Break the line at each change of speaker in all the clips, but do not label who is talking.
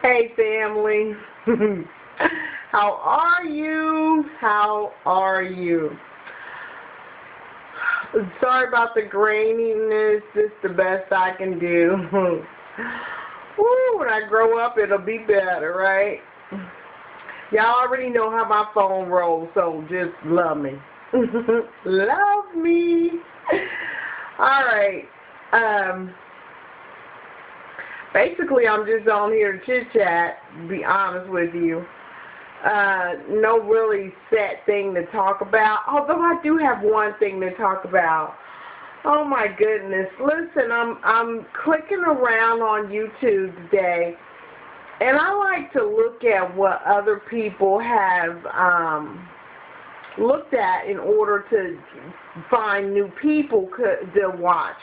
Hey family, how are you? How are you? Sorry about the graininess, it's the best I can do. Woo, when I grow up it'll be better, right? Y'all already know how my phone rolls, so just love me. Love me. Alright, basically, I'm just on here to chit-chat, to be honest with you. No really set thing to talk about, although I do have one thing to talk about. Oh my goodness. Listen, I'm clicking around on YouTube today, and I like to look at what other people have looked at in order to find new people to watch.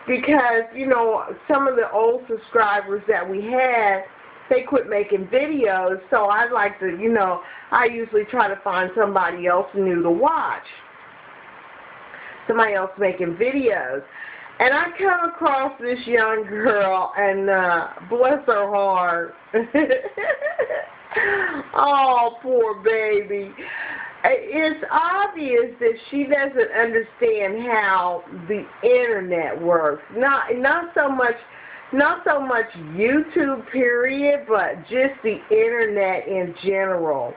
Because, you know, some of the old subscribers that we had, they quit making videos, so I'd like to, you know, I usually try to find somebody else new to watch. Somebody else making videos. And I come across this young girl, and bless her heart. Oh, poor baby. It's obvious that she doesn't understand how the internet works. Not so much YouTube period, but just the internet in general.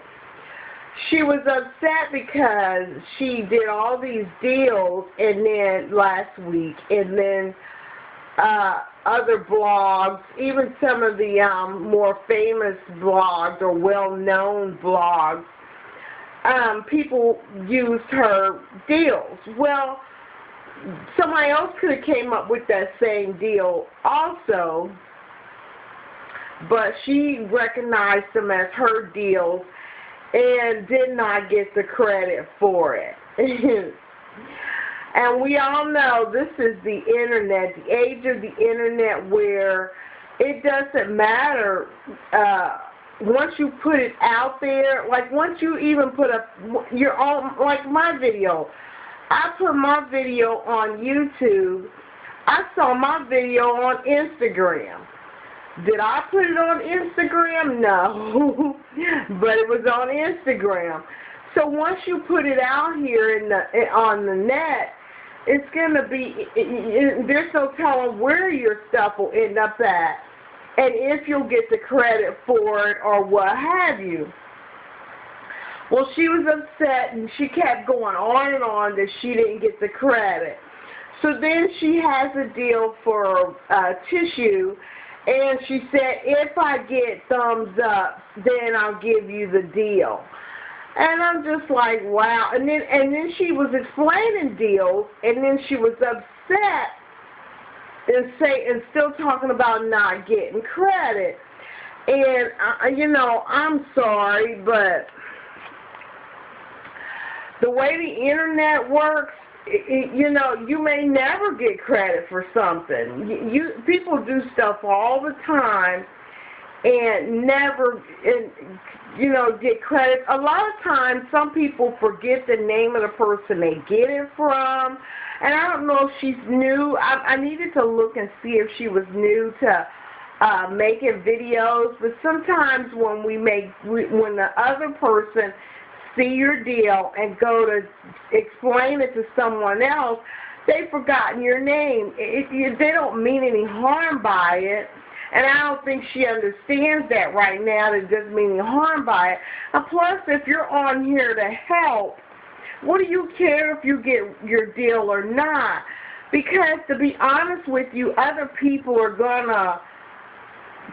She was upset because she did all these deals, and then last week, and then other blogs, even some of the more famous blogs or well-known blogs, people used her deals. Well, somebody else could have came up with that same deal also, but she recognized them as her deals and did not get the credit for it. And we all know this is the internet, the age of the internet, where it doesn't matter once you put it out there, like once you even put your own, like my video. I put my video on YouTube. I saw my video on Instagram. Did I put it on Instagram? No. But it was on Instagram. So once you put it out here on the net, it's going to be, there's no telling where your stuff will end up at, and if you'll get the credit for it or what have you. Well, she was upset, and she kept going on and on that she didn't get the credit. So then she has a deal for tissue, and she said, if I get thumbs up, then I'll give you the deal. And I'm just like, wow. And then she was explaining deals, and then she was upset and still talking about not getting credit. And, you know, I'm sorry, but the way the internet works, you know, you may never get credit for something. People do stuff all the time and never, you know, get credit. A lot of times, some people forget the name of the person they get it from. And I don't know if she's new. I needed to look and see if she was new to making videos. But sometimes when when the other person see your deal and go to explain it to someone else, they've forgotten your name. They don't mean any harm by it, and I don't think she understands that right now. That it doesn't mean any harm by it. And plus, if you're on here to help, what do you care if you get your deal or not? Because to be honest with you, other people are gonna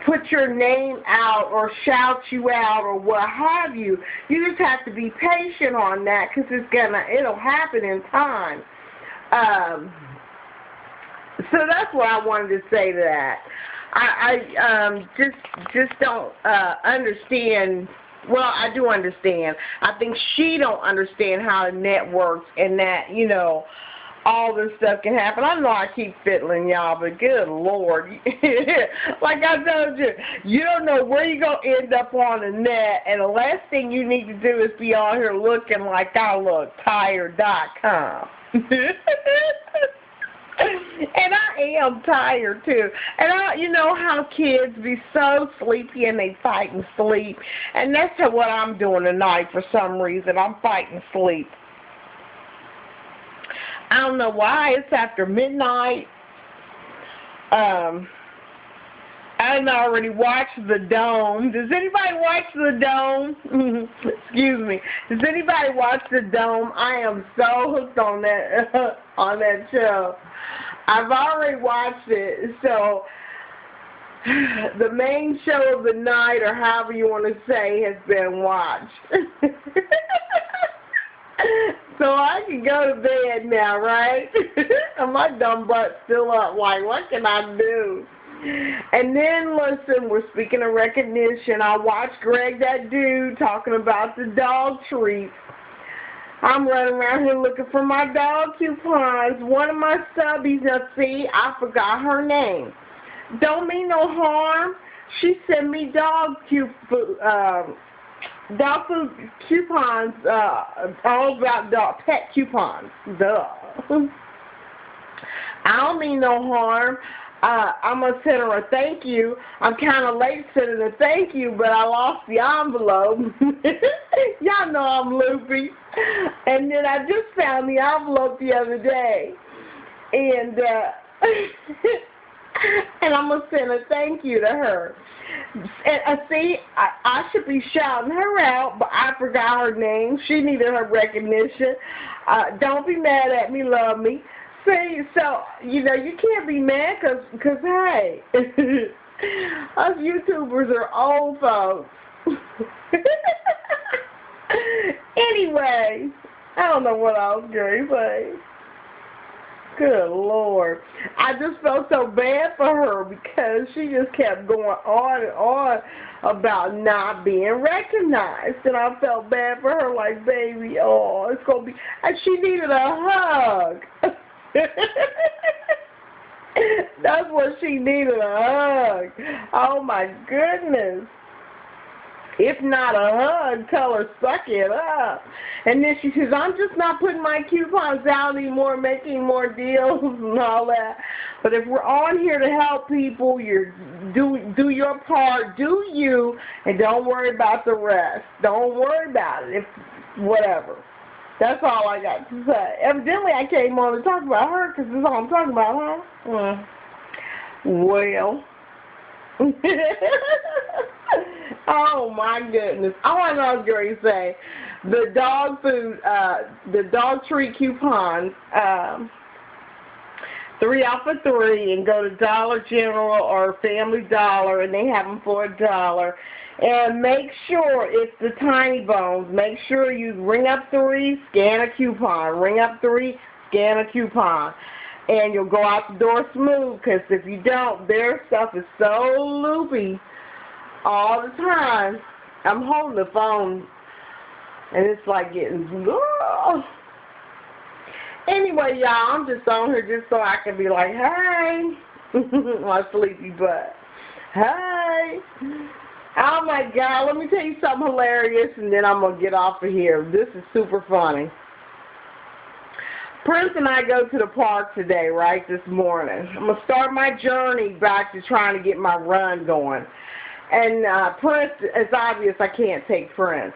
put your name out or shout you out or what have you. You just have to be patient on that, because it'll happen in time. So that's what I wanted to say to that. I just don't understand. Well, I do understand. I think she don't understand how the net works, and that, you know, all this stuff can happen. I know I keep fiddling, y'all, but good Lord. Like I told you, you don't know where you're going to end up on the net, and the last thing you need to do is be on here looking like I look, tired.com. And I am tired too. And you know how kids be so sleepy and they fight and sleep. And that's what I'm doing tonight for some reason. I'm fighting sleep. I don't know why. It's after midnight. I already watched The Dome. Does anybody watch The Dome? Excuse me. Does anybody watch The Dome? I am so hooked on that show. I've already watched it. So the main show of the night, or however you want to say, has been watched. So I can go to bed now, right? And my dumb butt's still up. Like, what can I do? And then, listen, we're speaking of recognition. I watched Greg, that dude, talking about the dog treats. I'm running around here looking for my dog coupons. One of my subbies, now see, I forgot her name. Don't mean no harm. She sent me dog food coupons, all about pet coupons. Duh. I don't mean no harm. I'm going to send her a thank you. I'm kind of late sending a thank you, but I lost the envelope. Y'all know I'm loopy. And then I just found the envelope the other day. And, and I'm going to send a thank you to her. And see, I should be shouting her out, but I forgot her name. She needed her recognition. Don't be mad at me, love me. See, so, you know, you can't be mad because hey, us YouTubers are old folks. Anyway, I don't know what I was going to say. Good Lord. I just felt so bad for her because she just kept going on and on about not being recognized. And I felt bad for her, like, baby, oh, it's going to be, and she needed a hug. That's what she needed, a hug. Oh, my goodness. If not a hug, tell her suck it up. And then she says, I'm just not putting my coupons out anymore, making more deals and all that. But if we're on here to help people, do your part, do you, and don't worry about the rest. Don't worry about it, whatever. That's all I got to say. Evidently, I came on to talk about her because that's all I'm talking about, huh? Well. Oh, my goodness. All I know I was going to say, the dog food, the dog treat coupons, 3 off of 3, and go to Dollar General or Family Dollar, and they have them for $1. And make sure it's the Tiny Bones. Make sure you ring up 3, scan a coupon. Ring up 3, scan a coupon. And you'll go out the door smooth, because if you don't, their stuff is so loopy all the time. I'm holding the phone, and it's like getting, oh. Anyway, y'all, I'm just on here just so I can be like, hey, my sleepy butt. Hey. Oh, my God, let me tell you something hilarious, and then I'm going to get off of here. This is super funny. Prince and I go to the park today, right, this morning. I'm going to start my journey back to trying to get my run going. And Prince, it's obvious I can't take Prince.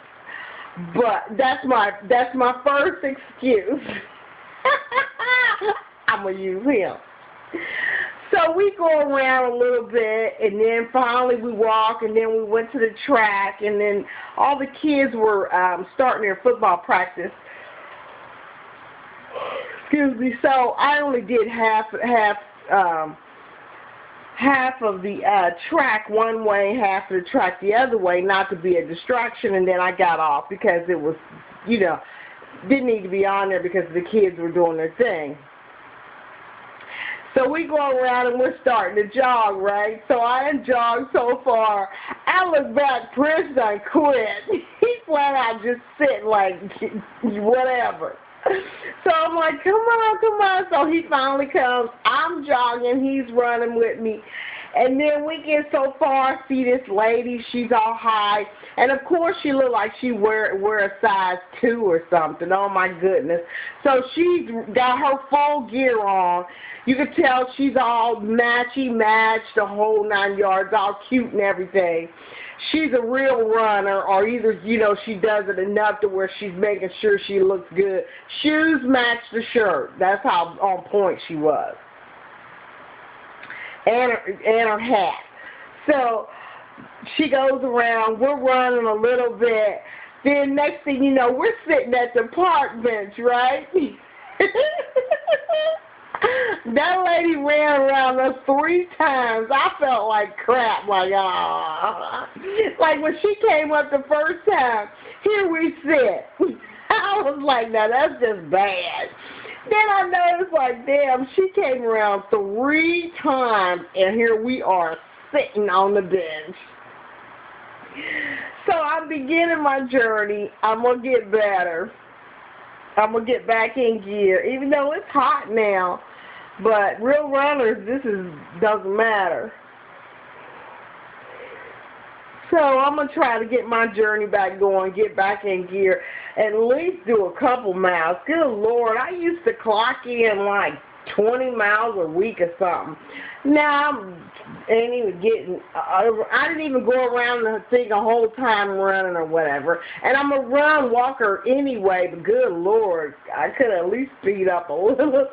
But that's my first excuse. I'm going to use him. So we go around a little bit, and then finally we walk, and then we went to the track, and then all the kids were starting their football practice. Excuse me. So I only did half of the track one way, half of the track the other way, not to be a distraction, and then I got off because it was, you know, didn't need to be on there because the kids were doing their thing. So we go around and we're starting to jog, right? So I done jogged so far. I look back, Prince done quit. He flat out just sitting like whatever. So I'm like, come on, come on. So he finally comes. I'm jogging. He's running with me. And then we get so far, see this lady, she's all high. And of course she look like she wear a size 2 or something. Oh my goodness. So she's got her full gear on. You can tell she's all matchy-matched, the whole 9 yards, all cute and everything. She's a real runner, or either, you know, she does it enough to where she's making sure she looks good. Shoes match the shirt. That's how on point she was. And her hat. So she goes around, we're running a little bit. Then next thing you know, we're sitting at the park bench, right? That lady ran around us 3 times. I felt like crap, like, ah. Like when she came up the first time, here we sit. I was like, now that's just bad. Then I noticed, like, damn, she came around 3 times, and here we are sitting on the bench. So I'm beginning my journey. I'm going to get better. I'm going to get back in gear, even though it's hot now. But real runners, doesn't matter. So I'm going to try to get my journey back going, get back in gear, at least do a couple miles. Good Lord, I used to clock in like 20 miles a week or something. Now I ain't even getting, I didn't even go around the thing a whole time running or whatever. And I'm a run walker anyway, but good Lord, I could at least speed up a little.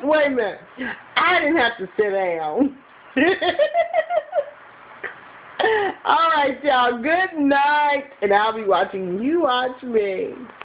Wait a minute, I didn't have to sit down. All right, y'all, good night, and I'll be watching you watch me.